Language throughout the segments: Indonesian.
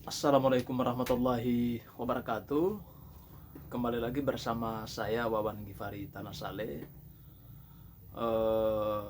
Assalamualaikum warahmatullahi wabarakatuh. Kembali lagi bersama saya Wawan Gifari Tanasale. Eh,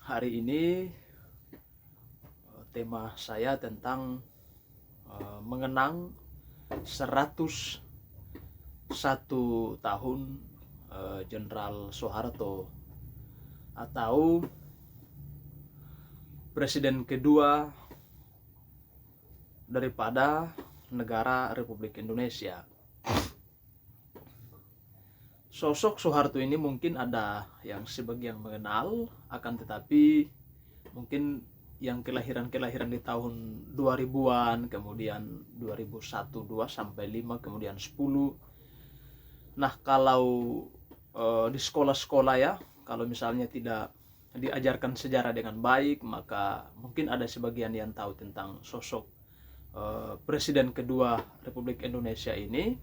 Hari ini tema saya tentang mengenang 101 tahun Jenderal Soeharto atau presiden kedua daripada negara Republik Indonesia. Sosok Soeharto ini mungkin ada yang sebagian mengenal, akan tetapi mungkin yang kelahiran di tahun 2000-an, kemudian 2001, 2 sampai 5, kemudian 10. Nah, kalau di sekolah-sekolah ya, kalau misalnya tidak diajarkan sejarah dengan baik, maka mungkin ada sebagian yang tahu tentang sosok presiden kedua Republik Indonesia ini,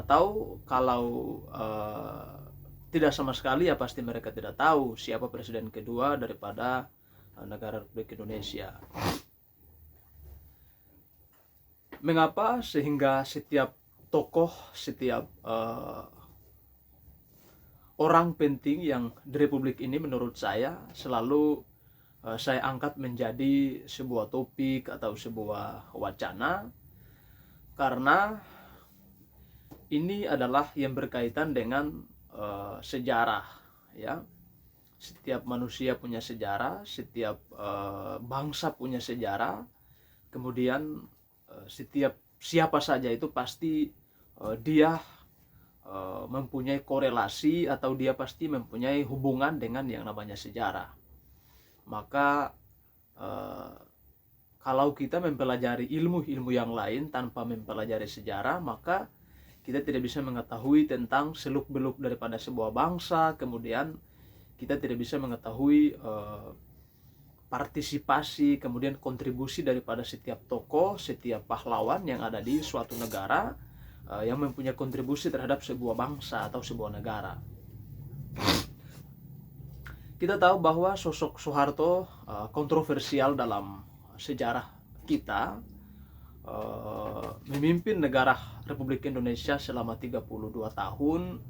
atau kalau tidak sama sekali ya pasti mereka tidak tahu siapa presiden kedua daripada negara Republik Indonesia. Mengapa sehingga setiap tokoh, setiap orang penting yang di Republik ini menurut saya selalu saya angkat menjadi sebuah topik atau sebuah wacana, karena ini adalah yang berkaitan dengan sejarah ya. Setiap manusia punya sejarah, setiap bangsa punya sejarah. Kemudian setiap siapa saja itu pasti dia mempunyai korelasi atau dia pasti mempunyai hubungan dengan yang namanya sejarah. Maka kalau kita mempelajari ilmu-ilmu yang lain tanpa mempelajari sejarah, maka kita tidak bisa mengetahui tentang seluk-beluk daripada sebuah bangsa. Kemudian kita tidak bisa mengetahui partisipasi, kemudian kontribusi daripada setiap tokoh, setiap pahlawan yang ada di suatu negara yang mempunyai kontribusi terhadap sebuah bangsa atau sebuah negara. Kita tahu bahwa sosok Soeharto kontroversial dalam sejarah kita, memimpin negara Republik Indonesia selama 32 tahun,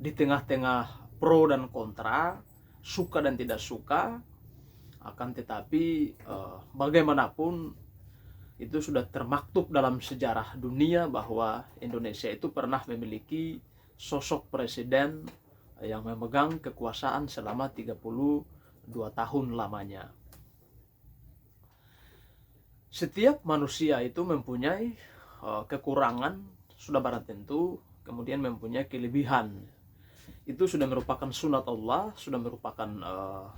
di tengah-tengah pro dan kontra, suka dan tidak suka. Akan tetapi bagaimanapun itu sudah termaktub dalam sejarah dunia bahwa Indonesia itu pernah memiliki sosok presiden yang memegang kekuasaan selama 32 tahun lamanya. Setiap manusia itu mempunyai kekurangan, sudah barang tentu, kemudian mempunyai kelebihan. Itu sudah merupakan sunat Allah, sudah merupakan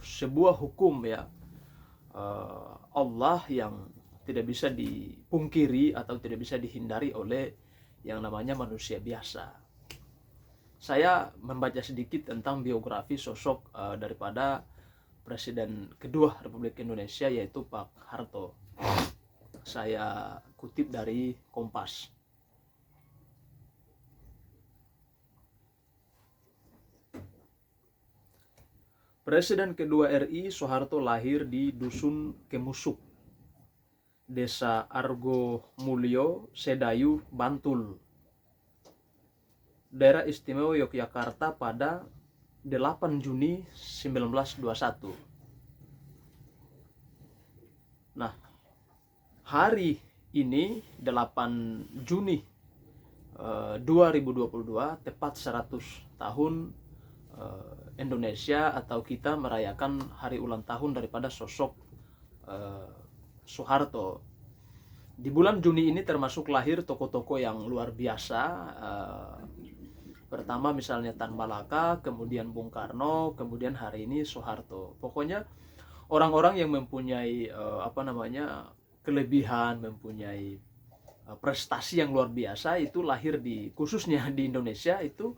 sebuah hukum ya, Allah yang tidak bisa dipungkiri atau tidak bisa dihindari oleh yang namanya manusia biasa. Saya membaca sedikit tentang biografi sosok daripada presiden kedua Republik Indonesia, yaitu Pak Harto. Saya kutip dari Kompas. Presiden kedua RI Soeharto lahir di Dusun Kemusuk, Desa Argo Mulyo, Sedayu, Bantul, Daerah Istimewa Yogyakarta pada 8 Juni 1921. Nah, hari ini 8 Juni 2022 tepat 100 tahun Indonesia atau kita merayakan hari ulang tahun daripada sosok Soeharto. Di bulan Juni ini termasuk lahir tokoh-tokoh yang luar biasa. Pertama misalnya Tan Malaka, kemudian Bung Karno, kemudian hari ini Soeharto. Pokoknya orang-orang yang mempunyai kelebihan, mempunyai prestasi yang luar biasa itu lahir khususnya di Indonesia itu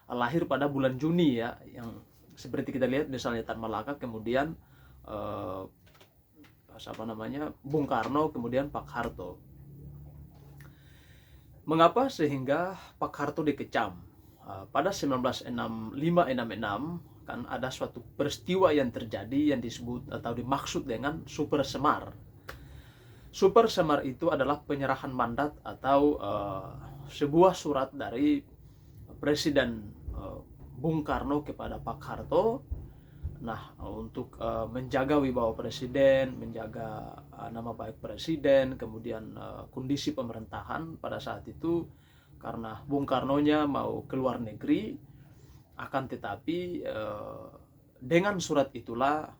lahir pada bulan Juni ya, yang seperti kita lihat misalnya Tan Malaka, kemudian Bung Karno, kemudian Pak Harto. Mengapa sehingga Pak Harto dikecam? Pada 1965-66 kan ada suatu peristiwa yang terjadi yang disebut atau dimaksud dengan Super Semar. Super Semar itu adalah penyerahan mandat atau sebuah surat dari Presiden Bung Karno kepada Pak Harto. Nah, untuk menjaga wibawa presiden, menjaga nama baik presiden, kemudian kondisi pemerintahan pada saat itu, karena Bung Karno-nya mau keluar negeri, akan tetapi dengan surat itulah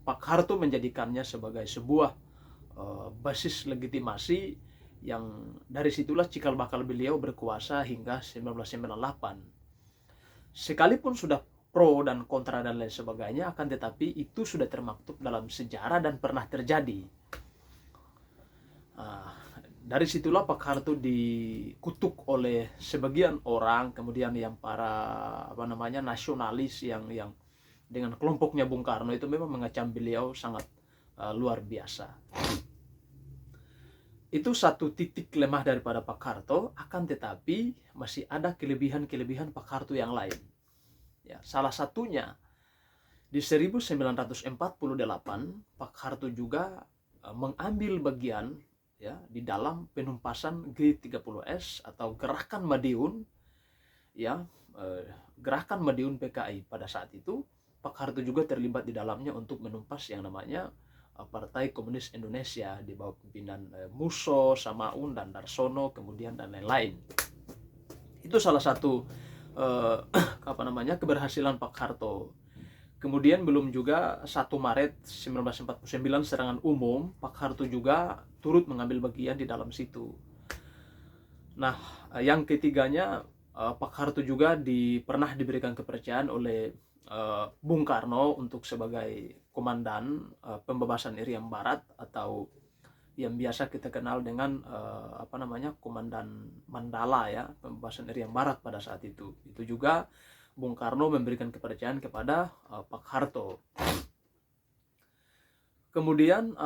Pak Harto menjadikannya sebagai sebuah basis legitimasi yang dari situlah cikal bakal beliau berkuasa hingga 1998. Sekalipun sudah pro dan kontra dan lain sebagainya, akan tetapi itu sudah termaktub dalam sejarah dan pernah terjadi. Dari situlah Pak Harto dikutuk oleh sebagian orang, kemudian yang para nasionalis yang dengan kelompoknya Bung Karno itu memang mengecam beliau sangat luar biasa. Itu satu titik lemah daripada Pak Harto, akan tetapi masih ada kelebihan-kelebihan Pak Harto yang lain. Ya, salah satunya di 1948 Pak Harto juga mengambil bagian ya di dalam penumpasan G30S atau Gerakan Madiun, ya, Gerakan Madiun PKI. Pada saat itu Pak Harto juga terlibat di dalamnya untuk menumpas yang namanya Partai Komunis Indonesia di bawah pimpinan Musso, Samaun, dan Darsono, kemudian dan lain-lain. Itu salah satu keberhasilan Pak Harto. Kemudian belum juga 1 Maret 1949 serangan umum, Pak Harto juga turut mengambil bagian di dalam situ. Nah, yang ketiganya, Pak Harto juga pernah diberikan kepercayaan oleh Bung Karno untuk sebagai komandan pembebasan Irian Barat, atau yang biasa kita kenal dengan Komandan Mandala, ya, pembebasan Irian Barat pada saat itu. Itu juga Bung Karno memberikan kepercayaan kepada Pak Harto. Kemudian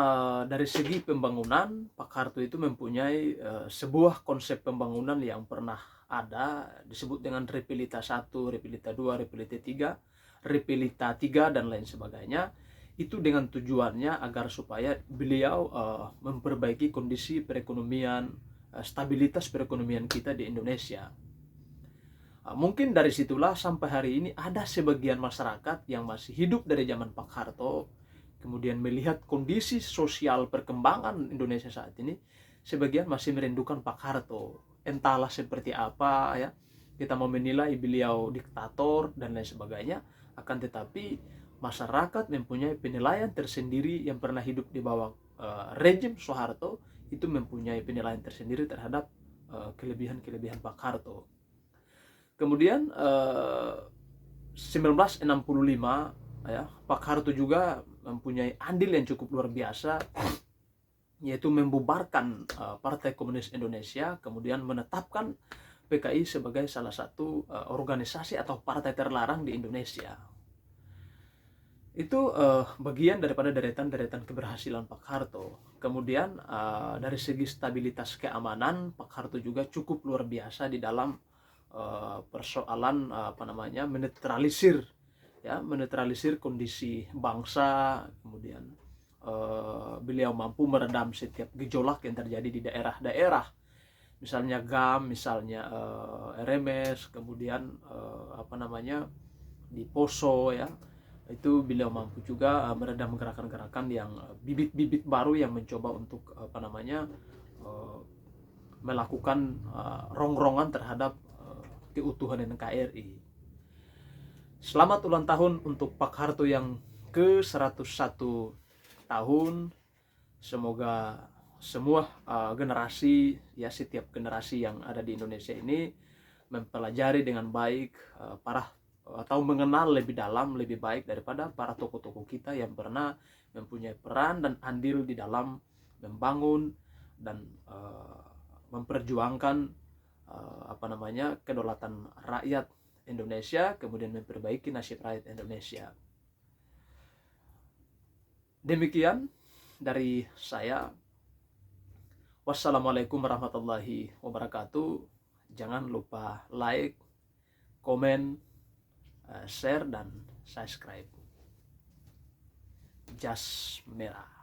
dari segi pembangunan, Pak Harto itu mempunyai sebuah konsep pembangunan yang pernah ada, disebut dengan Repilita 1, Repilita 2, Repilita 3, Repilita 3, dan lain sebagainya. Itu dengan tujuannya agar supaya beliau memperbaiki kondisi perekonomian, stabilitas perekonomian kita di Indonesia. Mungkin dari situlah sampai hari ini ada sebagian masyarakat yang masih hidup dari zaman Pak Harto, kemudian melihat kondisi sosial perkembangan Indonesia saat ini, sebagian masih merindukan Pak Harto. Entahlah seperti apa, ya, kita mau menilai beliau diktator dan lain sebagainya, akan tetapi masyarakat mempunyai penilaian tersendiri yang pernah hidup di bawah rejim Soeharto, itu mempunyai penilaian tersendiri terhadap kelebihan-kelebihan Pak Harto. Kemudian 1965, ya, Pak Harto juga mempunyai andil yang cukup luar biasa, yaitu membubarkan Partai Komunis Indonesia, kemudian menetapkan PKI sebagai salah satu organisasi atau partai terlarang di Indonesia. Itu bagian daripada deretan-deretan keberhasilan Pak Harto. Kemudian dari segi stabilitas keamanan, Pak Harto juga cukup luar biasa di dalam persoalan menetralisir kondisi bangsa. Kemudian beliau mampu meredam setiap gejolak yang terjadi di daerah-daerah, misalnya GAM, misalnya RMS, kemudian di Poso, ya, itu beliau mampu juga meredam gerakan-gerakan yang bibit-bibit baru yang mencoba untuk melakukan rongrongan terhadap keutuhan NKRI. Selamat ulang tahun untuk Pak Harto yang ke-101 tahun. Semoga semua generasi, ya, setiap generasi yang ada di Indonesia ini mempelajari dengan baik atau mengenal lebih dalam, lebih baik daripada para tokoh-tokoh kita yang pernah mempunyai peran dan andil di dalam membangun dan memperjuangkan kedaulatan rakyat Indonesia, kemudian memperbaiki nasib rakyat Indonesia. Demikian dari saya. Wassalamualaikum warahmatullahi wabarakatuh. Jangan lupa like, komen, share, dan subscribe. Jas Merah.